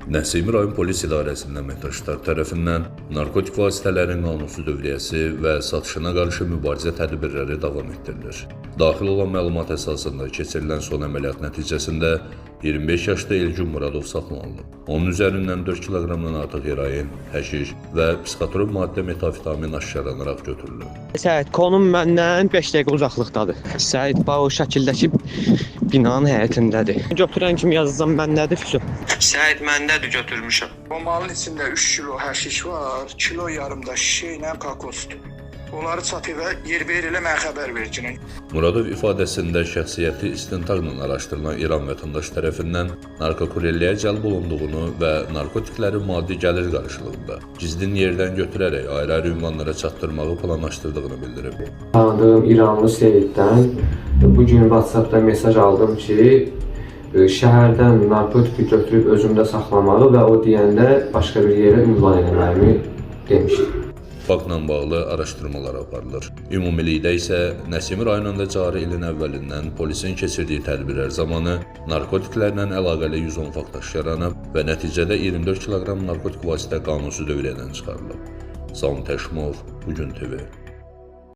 Nəsimi rayon polis idarəsinin əməkdaşları tərəfindən narkotik vasitələrin qanunsuz dövriyyəsi və satışına qarşı mübarizə tədbirləri davam etdirilir. Daxil olan məlumat əsasında keçirilən son əməliyyat nəticəsində 25 yaşlı Elgün Muradov saxlanılıb. Onun üzərindən 4 kiloqramdan artıq heroin, həşiş və psixotrop maddə metafetamin aşkarlanaraq götürülüb. Səhid, konum məndən 5 dəqiqə uzaqlıqdadır. Səhid, o şəkildəki binanın həyətindədir. Götürən kimi yazacağım məndədir, Füsun. Səhid, məndədir, götürmüşəm. O malın içində 3 kilo həşiş var, kilo yarım da şişə ilə kakosdur. Onları çatı və yer verilə mənə xəbər verəcək. Muradov ifadəsində şəxsiyyəti istintaqla araşdırılan İran vətəndaşı tərəfindən narkokurelliyə cəlb olunduğunu və narkotiklərin maddi gəlir qarşılığında gizlin yerdən götürərək ayrı-ayrı ünvanlara çatdırmağı planlaşdırdığını bildirib. Tanıdığım İranlı Seyiddən bugün WhatsApp-da mesaj aldım ki, şəhərdən narkotik götürüb özümdə saxlamağı və o deyəndə başqa bir yerə ünvan eləməyimi demişdi. Faktla bağlı araşdırmalar aparılır. Ümumilikdə isə Nəsimi rayonunda cari ilin əvvəlindən polisin keçirdiyi tədbirlər zamanı narkotiklərlə əlaqəli 110 fakt aşkarlanıb və nəticədə 24 kiloqram narkotik vasitə qanunsuz dövriyyədən çıxarılıb. Sami Təşmov, Bugün TV.